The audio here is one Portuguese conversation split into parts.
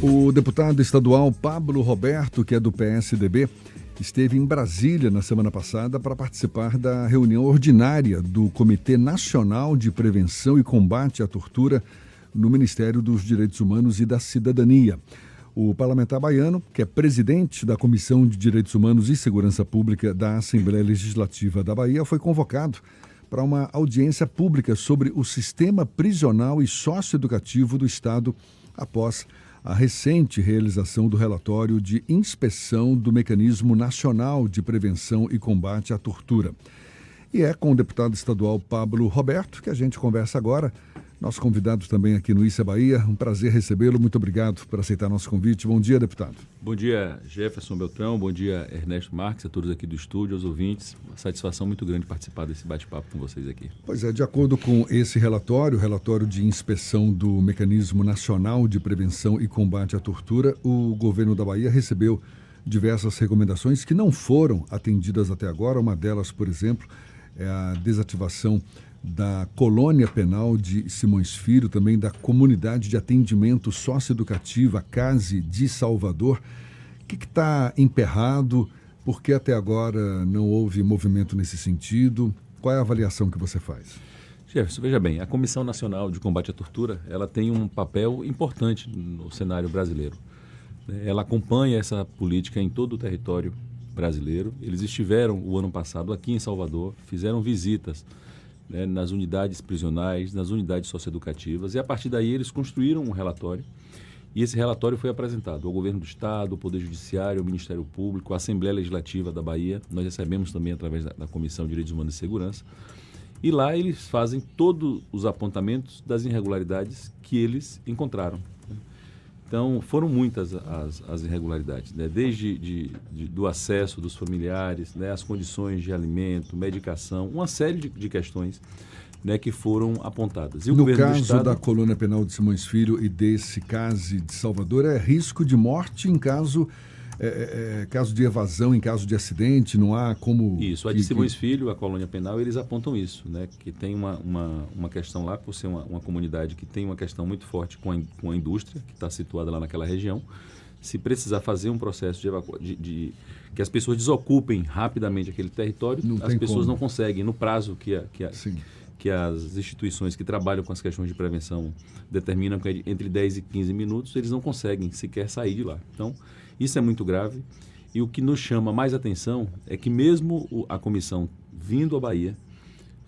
O deputado estadual Pablo Roberto, que é do PSDB, esteve em Brasília na semana passada para participar da reunião ordinária do Comitê Nacional de Prevenção e Combate à Tortura no Ministério dos Direitos Humanos e da Cidadania. O parlamentar baiano, que é presidente da Comissão de Direitos Humanos e Segurança Pública da Assembleia Legislativa da Bahia, foi convocado para uma audiência pública sobre o sistema prisional e socioeducativo do Estado após a recente realização do relatório de inspeção do Mecanismo Nacional de Prevenção e Combate à Tortura. E é com o deputado estadual Pablo Roberto que a gente conversa agora. Nosso convidado também aqui no Issa Bahia. Um prazer recebê-lo. Muito obrigado por aceitar nosso convite. Bom dia, deputado. Bom dia, Jefferson Beltrão. Bom dia, Ernesto Marques, a todos aqui do estúdio, aos ouvintes. Uma satisfação muito grande participar desse bate-papo com vocês aqui. Pois é, de acordo com esse relatório, o relatório de inspeção do Mecanismo Nacional de Prevenção e Combate à Tortura, o governo da Bahia recebeu diversas recomendações que não foram atendidas até agora. Uma delas, por exemplo, é a desativação da colônia penal de Simões Filho, também da comunidade de atendimento socioeducativa, a CASE de Salvador. O que está emperrado? Por que até agora não houve movimento nesse sentido? Qual é a avaliação que você faz? Jefferson, veja bem, a Comissão Nacional de Combate à Tortura, ela tem um papel importante no cenário brasileiro. Ela acompanha essa política em todo o território brasileiro. Eles estiveram o ano passado aqui em Salvador, fizeram visitas nas unidades prisionais, nas unidades socioeducativas, e a partir daí eles construíram um relatório, e esse relatório foi apresentado ao Governo do Estado, ao Poder Judiciário, ao Ministério Público, à Assembleia Legislativa da Bahia. Nós recebemos também através da Comissão de Direitos Humanos e Segurança, e lá eles fazem todos os apontamentos das irregularidades que eles encontraram. Então, foram muitas as irregularidades, desde do acesso dos familiares, as condições de alimento, medicação, uma série de questões que foram apontadas. E no caso da colônia penal de Simões Filho e desse CASE de Salvador, é risco de morte em caso de evasão, em caso de acidente, não há como... Isso, a de Simões Filho, a colônia penal, eles apontam isso, que tem uma questão lá, por ser uma comunidade que tem uma questão muito forte com a indústria, que está situada lá naquela região. Se precisar fazer um processo de que as pessoas desocupem rapidamente aquele território, as pessoas não conseguem, no prazo que as instituições que trabalham com as questões de prevenção determinam, que é entre 10 e 15 minutos, eles não conseguem sequer sair de lá. Então, isso é muito grave, e o que nos chama mais atenção é que mesmo a comissão vindo à Bahia,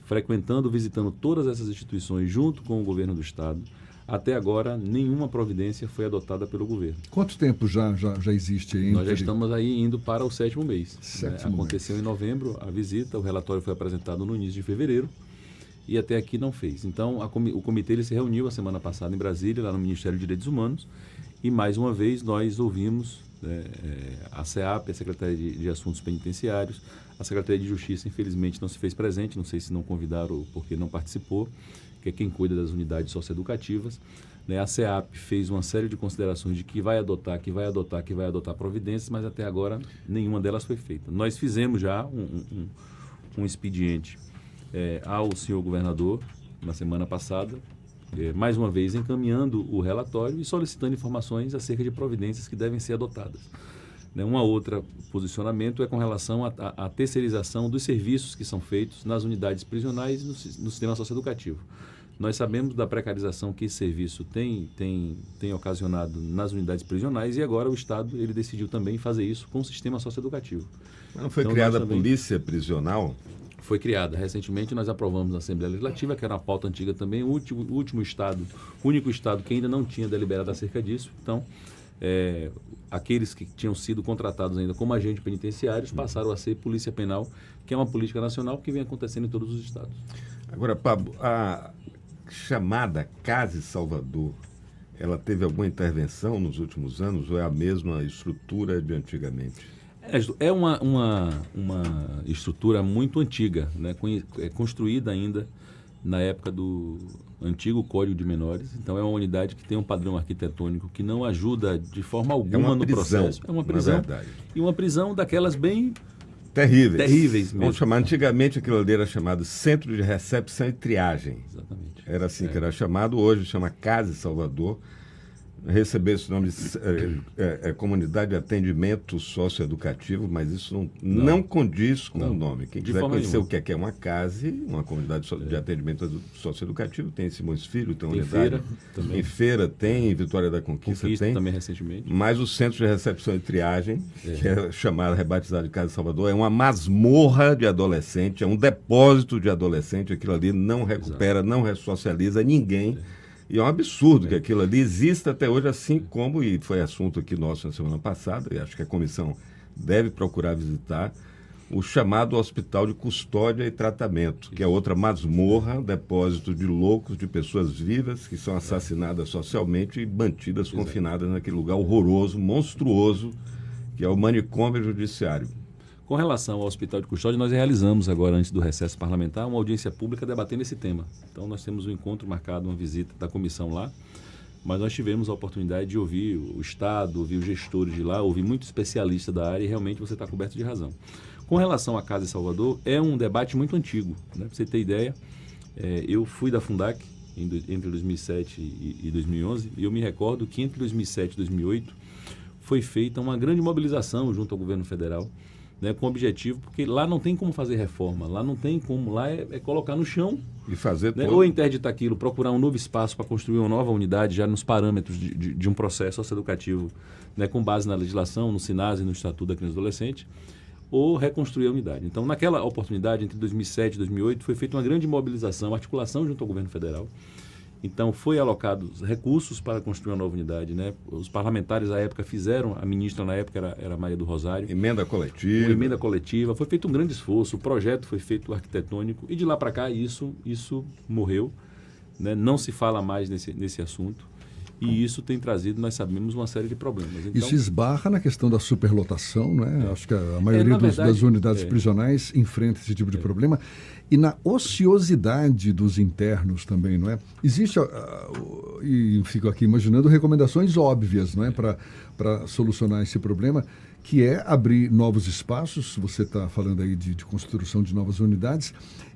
frequentando, visitando todas essas instituições junto com o governo do Estado, até agora nenhuma providência foi adotada pelo governo. Quanto tempo já existe aí? Nós já estamos aí indo para o 7º mês. Aconteceu mês. Em novembro a visita, o relatório foi apresentado no início de fevereiro, e até aqui não fez. Então, o comitê ele se reuniu a semana passada em Brasília, lá no Ministério de Direitos Humanos, e mais uma vez nós ouvimos a SEAP, a Secretaria de Assuntos Penitenciários, a Secretaria de Justiça, infelizmente, não se fez presente, não sei se não convidaram ou porque não participou, que é quem cuida das unidades socioeducativas. A SEAP fez uma série de considerações de que vai adotar providências, mas até agora nenhuma delas foi feita. Nós fizemos já um expediente ao senhor governador na semana passada, mais uma vez encaminhando o relatório e solicitando informações acerca de providências que devem ser adotadas. Uma outra posicionamento é com relação à terceirização dos serviços que são feitos nas unidades prisionais e no sistema socioeducativo. Nós sabemos da precarização que esse serviço tem ocasionado nas unidades prisionais, e agora o Estado ele decidiu também fazer isso com o sistema socioeducativo. Mas não foi criada a polícia prisional? Foi criada. Recentemente nós aprovamos na Assembleia Legislativa, que era uma pauta antiga também, o único estado que ainda não tinha deliberado acerca disso. Então, aqueles que tinham sido contratados ainda como agentes penitenciários passaram a ser polícia penal, que é uma política nacional que vem acontecendo em todos os estados. Agora, Pablo, a chamada CASE Salvador, ela teve alguma intervenção nos últimos anos ou é a mesma estrutura de antigamente? É uma estrutura muito antiga, construída ainda na época do antigo Código de Menores. Então, é uma unidade que tem um padrão arquitetônico que não ajuda de forma alguma no processo. É uma prisão. Na verdade. E uma prisão daquelas bem terríveis mesmo. Vamos chamar, antigamente aquilo ali era chamado Centro de Recepção e Triagem. Exatamente. Era assim que era chamado, hoje chama CASE Salvador. receber esse nome de Comunidade de Atendimento Socioeducativo, mas isso não condiz com o nome. Quem quiser conhecer o que é uma CASE, uma comunidade de atendimento socioeducativo, tem em Simões Filho, tem unidade. Feira também. Em Feira tem, em Vitória da Conquista tem. Também recentemente. Mas o Centro de Recepção e Triagem, que é chamado, rebatizado de Casa de Salvador, é uma masmorra de adolescente, é um depósito de adolescente, aquilo ali não recupera, não ressocializa ninguém. E é um absurdo que aquilo ali exista até hoje, assim como, e foi assunto aqui nosso na semana passada, e acho que a comissão deve procurar visitar, o chamado Hospital de Custódia e Tratamento, que é outra masmorra, depósito de loucos, de pessoas vivas que são assassinadas socialmente e mantidas, confinadas naquele lugar horroroso, monstruoso, que é o manicômio judiciário. Com relação ao Hospital de Custódia, nós realizamos agora, antes do recesso parlamentar, uma audiência pública debatendo esse tema. Então, nós temos um encontro marcado, uma visita da comissão lá, mas nós tivemos a oportunidade de ouvir o Estado, ouvir os gestores de lá, ouvir muito especialista da área e realmente você está coberto de razão. Com relação à Casa de Salvador, é um debate muito antigo, né? Para você ter ideia, eu fui da Fundac entre 2007 e 2011 e eu me recordo que entre 2007 e 2008 foi feita uma grande mobilização junto ao governo federal, né, com o objetivo, porque lá não tem como fazer reforma, lá não tem como, lá é colocar no chão e fazer, né, ou interditar aquilo, procurar um novo espaço para construir uma nova unidade já nos parâmetros de um processo socioeducativo, né, com base na legislação, no SINASE e no Estatuto da Criança e do Adolescente, ou reconstruir a unidade. Então, naquela oportunidade, entre 2007 e 2008, foi feita uma grande mobilização, articulação junto ao governo federal. Então, foi alocados recursos para construir uma nova unidade, né? Os parlamentares, à época, fizeram, a ministra, na época, era Maria do Rosário. Emenda coletiva. Uma emenda coletiva. Foi feito um grande esforço, o projeto foi feito arquitetônico, e de lá para cá, isso morreu, né? Não se fala mais nesse assunto, e isso tem trazido, nós sabemos, uma série de problemas. Então, isso esbarra na questão da superlotação, né? Acho que a maioria das unidades prisionais enfrenta esse tipo de problema. E na ociosidade dos internos também, não é? Existe, e fico aqui imaginando, recomendações óbvias, não é? Para solucionar esse problema, que é abrir novos espaços, você está falando aí de construção de novas unidades,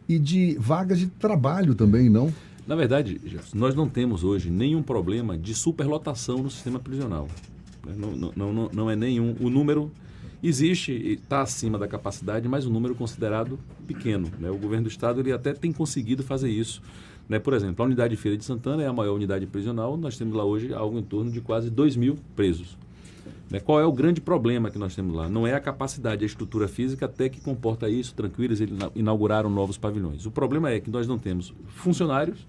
e de vagas de trabalho também, não? Na verdade, nós não temos hoje nenhum problema de superlotação no sistema prisional. Não é nenhum. O número existe, está acima da capacidade, mas o número considerado pequeno, né? O governo do Estado ele até tem conseguido fazer isso, né? Por exemplo, a unidade de Feira de Santana é a maior unidade prisional, nós temos lá hoje algo em torno de quase 2.000 presos. Né? Qual é o grande problema que nós temos lá? Não é a capacidade, a estrutura física até que comporta isso, tranquilos, eles inauguraram novos pavilhões. O problema é que nós não temos funcionários,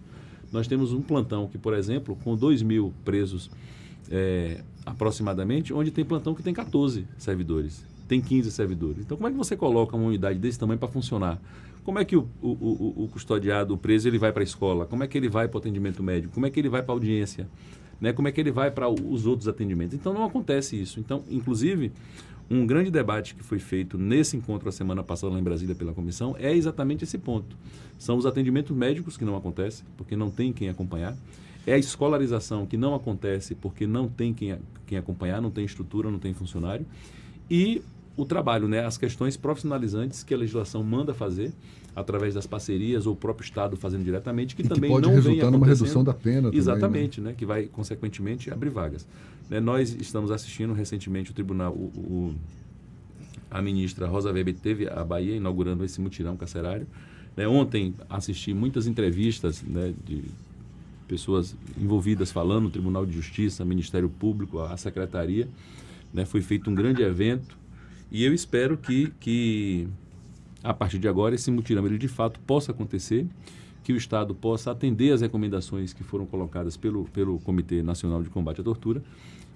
nós temos um plantão que, por exemplo, com 2.000 presos aproximadamente, onde tem plantão que tem 14 servidores, tem 15 servidores. Então, como é que você coloca uma unidade desse tamanho para funcionar? Como é que o custodiado, o preso, ele vai para a escola? Como é que ele vai para o atendimento médico? Como é que ele vai para a audiência? Né? Como é que ele vai para os outros atendimentos? Então, não acontece isso. Então, inclusive, um grande debate que foi feito nesse encontro a semana passada lá em Brasília pela comissão é exatamente esse ponto. São os atendimentos médicos que não acontecem, porque não tem quem acompanhar. É a escolarização que não acontece porque não tem quem acompanhar, não tem estrutura, não tem funcionário. E o trabalho, né, as questões profissionalizantes que a legislação manda fazer através das parcerias ou o próprio Estado fazendo diretamente, que também pode não vem resultar numa redução da pena. Exatamente, também, né, que vai, consequentemente, abrir vagas. Né, nós estamos assistindo recentemente o tribunal, a ministra Rosa Weber teve a Bahia inaugurando esse mutirão carcerário. Né, ontem assisti muitas entrevistas, né, de pessoas envolvidas falando no Tribunal de Justiça, Ministério Público, a Secretaria. Né, foi feito um grande evento e eu espero que a partir de agora, esse mutirão ele de fato possa acontecer, que o Estado possa atender as recomendações que foram colocadas pelo Comitê Nacional de Combate à Tortura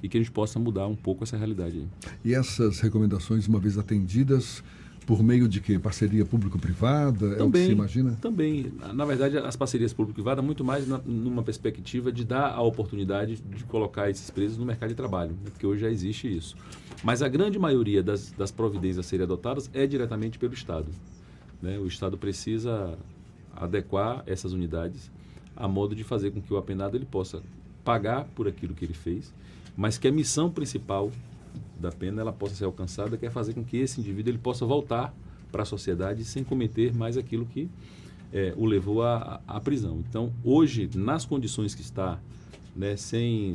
e que a gente possa mudar um pouco essa realidade aí. E essas recomendações, uma vez atendidas, por meio de quê? Parceria público-privada? É o que se imagina? Também. Na verdade, as parcerias público-privadas, muito mais numa perspectiva de dar a oportunidade de colocar esses presos no mercado de trabalho, né? Porque hoje já existe isso. Mas a grande maioria das providências a serem adotadas é diretamente pelo Estado. Né? O Estado precisa adequar essas unidades a modo de fazer com que o apenado ele possa pagar por aquilo que ele fez, mas que a missão principal da pena ela possa ser alcançada, que é fazer com que esse indivíduo ele possa voltar para a sociedade sem cometer mais aquilo que o levou à prisão. Então, hoje, nas condições que está, né,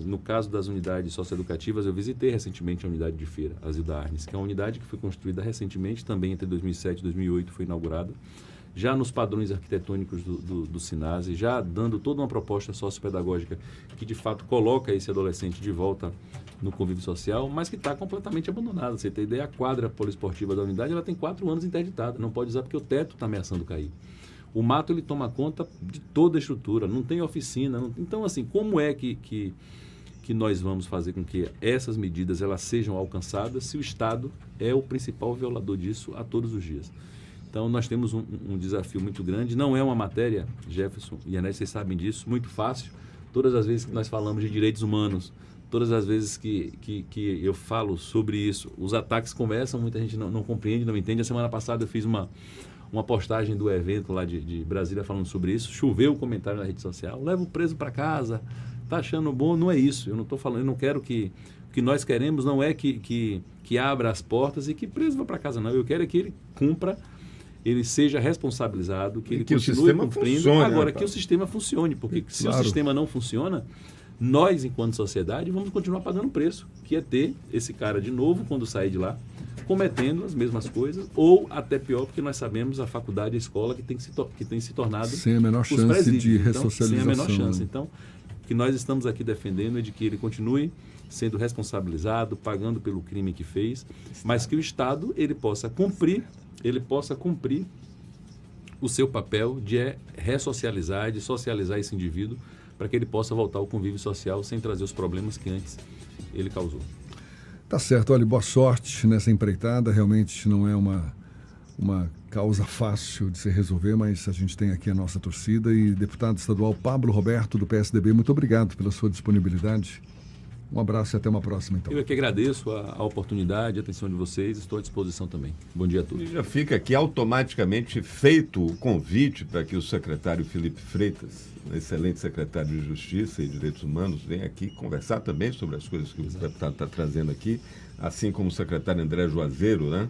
no caso das unidades socioeducativas, eu visitei recentemente a unidade de feira, a Zilda Arnes, que é uma unidade que foi construída recentemente, também entre 2007 e 2008 foi inaugurada, já nos padrões arquitetônicos do SINASE, já dando toda uma proposta sociopedagógica que de fato coloca esse adolescente de volta no convívio social, mas que está completamente abandonada. Você tem ideia, a quadra poliesportiva da unidade ela tem 4 anos interditada, não pode usar porque o teto está ameaçando cair. O mato ele toma conta de toda a estrutura, não tem oficina. Então, assim, como é que nós vamos fazer com que essas medidas elas sejam alcançadas se o Estado é o principal violador disso a todos os dias? Então, nós temos um desafio muito grande. Não é uma matéria, Jefferson e Anés, vocês sabem disso, muito fácil. Todas as vezes que nós falamos de direitos humanos, todas as vezes que eu falo sobre isso, os ataques começam, muita gente não compreende, não entende. A semana passada eu fiz uma postagem do evento lá de Brasília falando sobre isso, choveu o comentário na rede social, leva o preso para casa, tá achando bom, não é isso, eu não estou falando, eu não quero que o que nós queremos não é que abra as portas e que preso vá para casa, não, eu quero que ele cumpra, ele seja responsabilizado, que ele continue cumprindo, funcione, agora que o sistema funcione, porque se o sistema não funciona, nós enquanto sociedade vamos continuar pagando preço, que é ter esse cara de novo quando sair de lá, cometendo as mesmas coisas, ou até pior, porque nós sabemos a faculdade e a escola que tem se tornado sem a menor chance de ressocialização. Sem a menor chance. Então, o que nós estamos aqui defendendo é de que ele continue sendo responsabilizado, pagando pelo crime que fez, mas que o Estado ele possa cumprir o seu papel de ressocializar, de socializar esse indivíduo, para que ele possa voltar ao convívio social sem trazer os problemas que antes ele causou. Tá certo, olha, boa sorte nessa empreitada, realmente não é uma causa fácil de se resolver, mas a gente tem aqui a nossa torcida. E deputado estadual Pablo Roberto, do PSDB, muito obrigado pela sua disponibilidade. Um abraço e até uma próxima, então. Eu é que agradeço a oportunidade, a atenção de vocês, estou à disposição também. Bom dia a todos. E já fica aqui automaticamente feito o convite para que o secretário Felipe Freitas, excelente secretário de Justiça e Direitos Humanos, venha aqui conversar também sobre as coisas que o deputado está trazendo aqui, assim como o secretário André Juazeiro, né?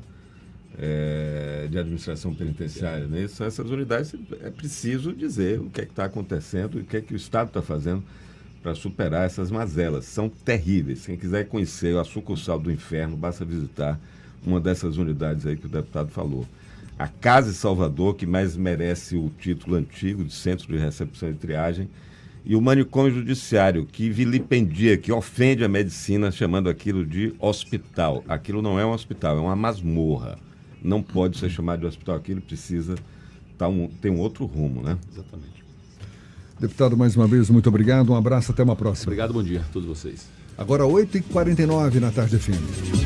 De administração penitenciária, né? São essas unidades, é preciso dizer o que é que está acontecendo e o que é que o Estado está fazendo para superar essas mazelas. São terríveis. Quem quiser conhecer a sucursal do inferno, basta visitar uma dessas unidades aí que o deputado falou. A Casa de Salvador, que mais merece o título antigo de Centro de Recepção e Triagem, e o manicômio judiciário, que vilipendia, que ofende a medicina, chamando aquilo de hospital. Aquilo não é um hospital, é uma masmorra. Não pode ser chamado de hospital, aquilo precisa ter um outro rumo, né? Exatamente. Deputado, mais uma vez, muito obrigado. Um abraço, até uma próxima. Obrigado, bom dia a todos vocês. Agora 8h49 na tarde FM.